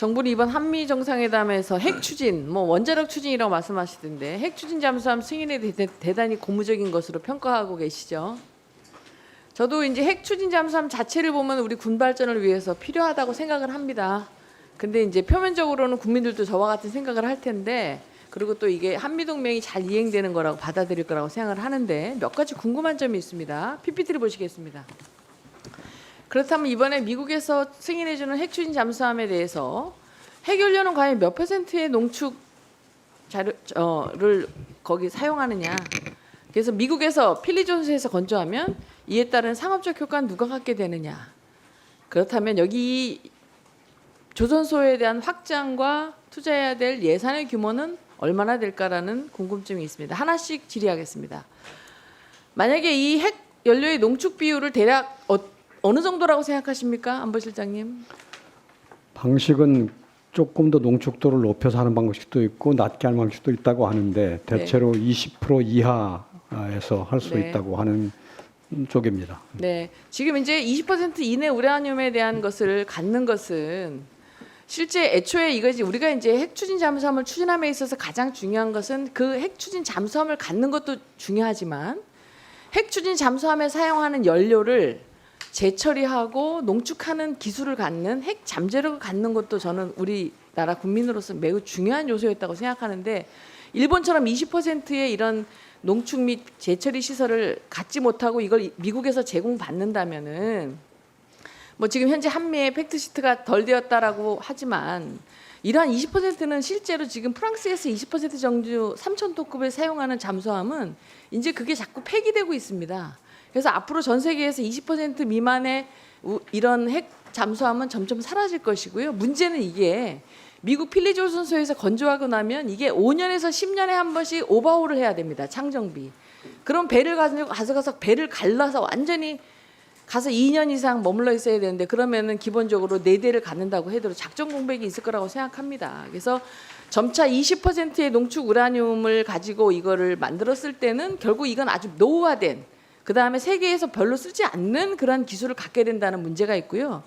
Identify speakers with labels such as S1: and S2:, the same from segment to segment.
S1: 정부는 이번 한미 정상회담에서 핵 추진, 원자력 추진이라고 말씀하시던데 핵 추진 잠수함 승인에 대단히 고무적인 것으로 평가하고 계시죠. 저도 이제 핵 추진 잠수함 자체를 보면 우리 군 발전을 위해서 필요하다고 생각을 합니다. 근데 이제 표면적으로는 국민들도 저와 같은 생각을 할 텐데, 그리고 또 이게 한미 동맹이 잘 이행되는 거라고 받아들일 거라고 생각을 하는데 몇 가지 궁금한 점이 있습니다. PPT를 보시겠습니다. 그렇다면 이번에 미국에서 승인해주는 핵 추진 잠수함에 대해서 핵연료는 과연 몇 %의 농축 자료를 거기 사용하느냐. 그래서 미국에서 필리존스에서 건조하면 이에 따른 상업적 효과는 누가 갖게 되느냐. 그렇다면 여기 조선소에 대한 확장과 투자해야 될 예산의 규모는 얼마나 될까라는 궁금증이 있습니다. 하나씩 질의하겠습니다. 만약에 이 핵 연료의 농축 비율을 대략 어느 정도라고 생각하십니까? 안보실장님.
S2: 방식은 조금 더 농축도를 높여서 하는 방식도 있고 낮게 하는 방식도 있다고 하는데 대체로 20% 이하에서 할 수
S1: 네.
S2: 있다고 하는 쪽입니다.
S1: 네, 지금 이제 20% 이내 우라늄에 대한 것을 갖는 것은 실제 애초에 이것이 우리가 이제 핵 추진 잠수함을 추진함에 있어서 가장 중요한 것은 그 핵 추진 잠수함을 갖는 것도 중요하지만 핵 추진 잠수함에 사용하는 연료를 재처리하고 농축하는 기술을 갖는 핵 잠재력을 갖는 것도 저는 우리나라 국민으로서 매우 중요한 요소였다고 생각하는데, 일본처럼 20%의 이런 농축 및 재처리 시설을 갖지 못하고 이걸 미국에서 제공받는다면은 지금 현재 한미의 팩트시트가 덜 되었다라고 하지만 이러한 20%는 실제로 지금 프랑스에서 20% 정도 3,000톤급을 사용하는 잠수함은 이제 그게 자꾸 폐기되고 있습니다. 그래서 앞으로 전 세계에서 20% 미만의 이런 핵 잠수함은 점점 사라질 것이고요. 문제는 이게 미국 필리조선소에서 건조하고 나면 이게 5년에서 10년에 한 번씩 오버홀을 해야 됩니다. 창정비. 그럼 배를 가져가서 배를 갈라서 완전히 가서 2년 이상 머물러 있어야 되는데, 그러면은 기본적으로 4대를 갖는다고 해도 작전 공백이 있을 거라고 생각합니다. 그래서 점차 20%의 농축 우라늄을 가지고 이거를 만들었을 때는 결국 이건 아주 노후화된, 그다음에 세계에서 별로 쓰지 않는 그런 기술을 갖게 된다는 문제가 있고요.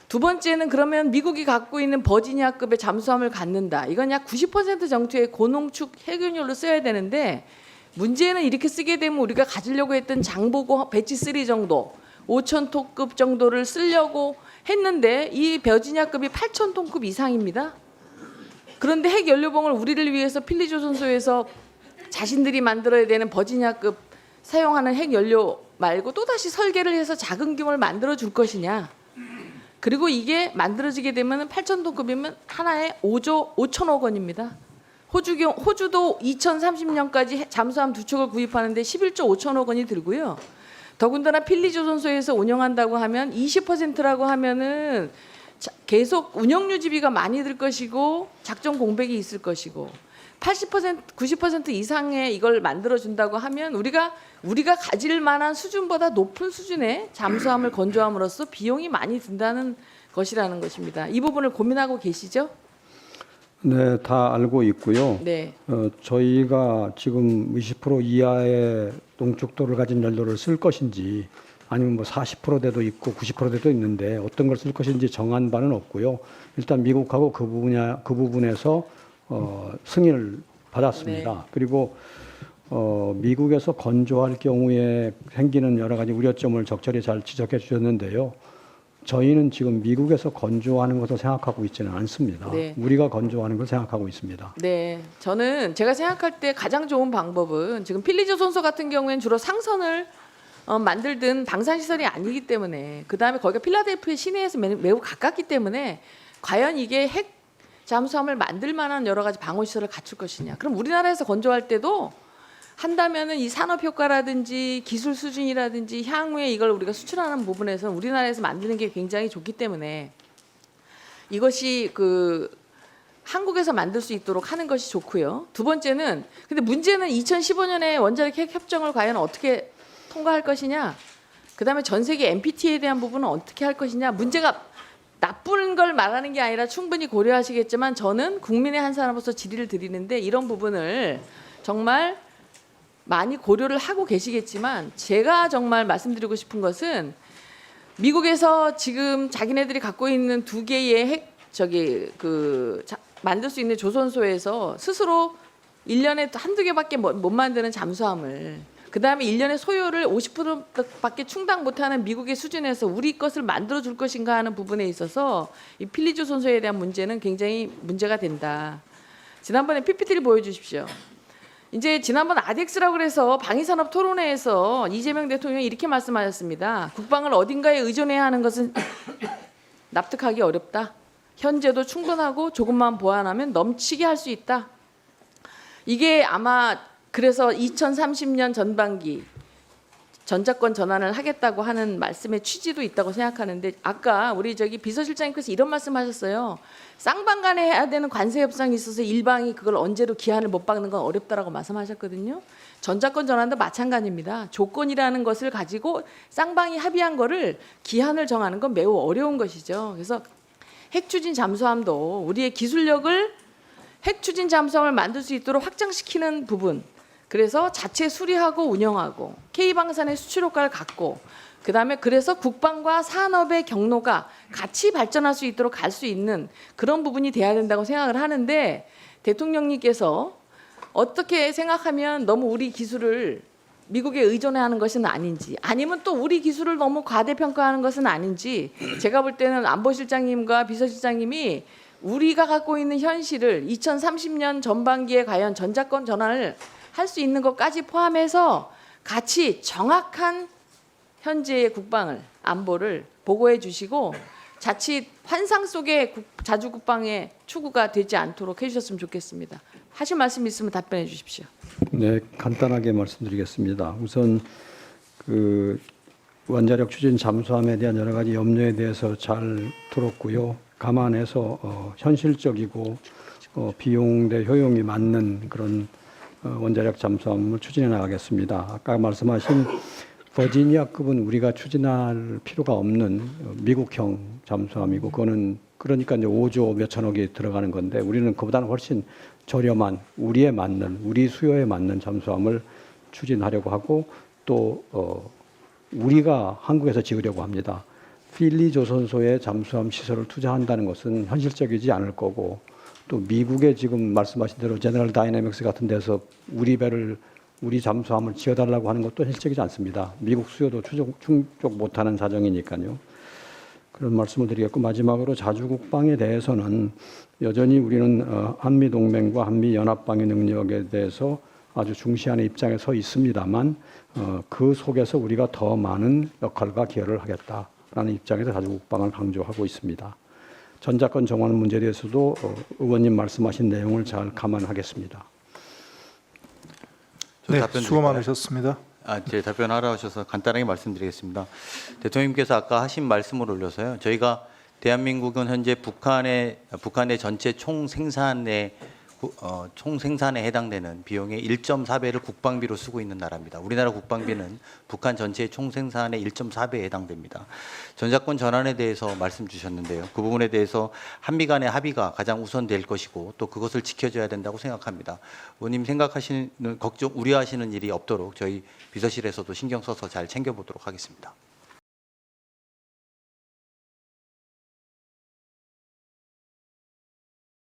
S1: 두 번째는 그러면 미국이 갖고 있는 버지니아급의 잠수함을 갖는다. 이건 약 90% 정도의 고농축 핵연료로 써야 되는데, 문제는 이렇게 쓰게 되면 우리가 가지려고 했던 장보고 배치 3 정도 5,000톤급 정도를 쓰려고 했는데 이 버지니아급이 8,000톤급 이상입니다. 그런데 핵연료봉을 우리를 위해서 필리조선소에서 자신들이 만들어야 되는 버지니아급 사용하는 핵연료 말고 또다시 설계를 해서 작은 규모를 만들어 줄 것이냐. 그리고 이게 만들어지게 되면 8,000톤급이면 하나에 5조 5천억 원입니다. 호주도 2030년까지 잠수함 2척을 구입하는데 11조 5천억 원이 들고요. 더군다나 필리조선소에서 운영한다고 하면 20%라고 하면은 계속 운영 유지비가 많이 들 것이고 작전 공백이 있을 것이고, 80%, 90% 이상의 이걸 만들어 준다고 하면 우리가 가질 만한 수준보다 높은 수준의 잠수함을 건조함으로써 비용이 많이 든다는 것이라는 것입니다. 이 부분을 고민하고 계시죠?
S2: 네, 다 알고 있고요.
S1: 네.
S2: 저희가 지금 20% 이하의 농축도를 가진 연료를 쓸 것인지 아니면 40%대도 있고 90%대도 있는데 어떤 걸 쓸 것인지 정한 바는 없고요. 일단 미국하고 그 부분에서 승인을 받았습니다.
S1: 네.
S2: 그리고 미국에서 건조할 경우에 생기는 여러 가지 우려점을 적절히 잘 지적해 주셨는데요. 저희는 지금 미국에서 건조하는 것을 생각하고 있지는 않습니다.
S1: 네.
S2: 우리가 건조하는 걸 생각하고 있습니다.
S1: 네, 저는 제가 생각할 때 가장 좋은 방법은 지금 필리조선소 같은 경우에는 주로 상선을 만들든 방산시설이 아니기 때문에, 그다음에 거기가 필라델피아 시내에서 매우 가깝기 때문에 과연 이게 핵 잠수함을 만들 만한 여러 가지 방어시설을 갖출 것이냐. 그럼 우리나라에서 건조할 때도 한다면은 이 산업 효과라든지 기술 수준이라든지 향후에 이걸 우리가 수출하는 부분에서 우리나라에서 만드는 게 굉장히 좋기 때문에 이것이 한국에서 만들 수 있도록 하는 것이 좋고요. 두 번째는, 근데 문제는 2015년에 원자력 핵 협정을 과연 어떻게 통과할 것이냐, 그다음에 전 세계 NPT에 대한 부분은 어떻게 할 것이냐. 문제가 나쁜 걸 말하는 게 아니라 충분히 고려하시겠지만 저는 국민의 한 사람으로서 질의를 드리는데 이런 부분을 정말 많이 고려를 하고 계시겠지만, 제가 정말 말씀드리고 싶은 것은 미국에서 지금 자기네들이 갖고 있는 2개의 핵 만들 수 있는 조선소에서 스스로 1년에 한두 개밖에 못 만드는 잠수함을 그다음에 1년에 소요를 50%밖에 충당 못하는 미국의 수준에서 우리 것을 만들어 줄 것인가 하는 부분에 있어서 이 필리조선소에 대한 문제는 굉장히 문제가 된다. 지난번에 PPT를 보여주십시오. 이제 지난번 아덱스라고 그래서 방위산업 토론회에서 이재명 대통령이 이렇게 말씀하셨습니다. 국방을 어딘가에 의존해야 하는 것은 납득하기 어렵다. 현재도 충분하고 조금만 보완하면 넘치게 할 수 있다. 이게 아마 그래서 2030년 전반기 전자권 전환을 하겠다고 하는 말씀의 취지도 있다고 생각하는데 아까 우리 비서실장님께서 이런 말씀하셨어요. 쌍방간에 해야 되는 관세 협상이 있어서 일방이 그걸 언제로 기한을 못 박는 건 어렵다라고 말씀하셨거든요. 전자권 전환도 마찬가지입니다. 조건이라는 것을 가지고 쌍방이 합의한 거를 기한을 정하는 건 매우 어려운 것이죠. 그래서 핵추진 잠수함도 우리의 기술력을 핵추진 잠수함을 만들 수 있도록 확장시키는 부분, 그래서 자체 수리하고 운영하고 K방산의 수출 효과를 갖고 그다음에 그래서 국방과 산업의 경로가 같이 발전할 수 있도록 갈 수 있는 그런 부분이 돼야 된다고 생각을 하는데 대통령님께서 어떻게 생각하면 너무 우리 기술을 미국에 의존해야 하는 것은 아닌지 아니면 또 우리 기술을 너무 과대평가하는 것은 아닌지 제가 볼 때는 안보실장님과 비서실장님이 우리가 갖고 있는 현실을 2030년 전반기에 과연 전자권 전환을 할 수 있는 것까지 포함해서 같이 정확한 현재의 국방을 안보를 보고해 주시고 자칫 환상 속의 자주 국방의 추구가 되지 않도록 해주셨으면 좋겠습니다. 하실 말씀 있으면 답변해 주십시오.
S2: 네, 간단하게 말씀드리겠습니다. 우선 원자력 추진 잠수함에 대한 여러 가지 염려에 대해서 잘 들었고요. 감안해서 현실적이고 비용 대 효용이 맞는 그런 원자력 잠수함을 추진해 나가겠습니다. 아까 말씀하신 버지니아급은 우리가 추진할 필요가 없는 미국형 잠수함이고 그거는 그러니까 이제 5조 몇천억이 들어가는 건데 우리는 그보다는 훨씬 저렴한 우리에 맞는 우리 수요에 맞는 잠수함을 추진하려고 하고 또 우리가 한국에서 지으려고 합니다. 필리 조선소에 잠수함 시설을 투자한다는 것은 현실적이지 않을 거고 또 미국의 지금 말씀하신 대로 제너럴 다이내믹스 같은 데서 우리 잠수함을 지어달라고 하는 것도 현실적이지 않습니다. 미국 수요도 충족 못하는 사정이니까요. 그런 말씀을 드리겠고 마지막으로 자주국방에 대해서는 여전히 우리는 한미동맹과 한미연합방위 능력에 대해서 아주 중시하는 입장에 서 있습니다만 그 속에서 우리가 더 많은 역할과 기여를 하겠다라는 입장에서 자주국방을 강조하고 있습니다. 전자권 정환 문제에 대해서도 의원님 말씀하신 내용을 잘 감안하겠습니다.
S3: 네,
S4: 답변
S3: 수고
S4: 드릴까요?
S3: 많으셨습니다.
S4: 제 답변하러 하셔서 간단하게 말씀드리겠습니다. 대통령님께서 아까 하신 말씀을 올려서요. 저희가 대한민국은 현재 북한의 전체 총생산에 해당되는 비용의 1.4배를 국방비로 쓰고 있는 나라입니다. 우리나라 국방비는 북한 전체의 총생산의 1.4배에 해당됩니다. 전자권 전환에 대해서 말씀 주셨는데요. 그 부분에 대해서 한미 간의 합의가 가장 우선될 것이고 또 그것을 지켜줘야 된다고 생각합니다. 의원님 생각하시는 우려하시는 일이 없도록 저희 비서실에서도 신경 써서 잘 챙겨보도록 하겠습니다.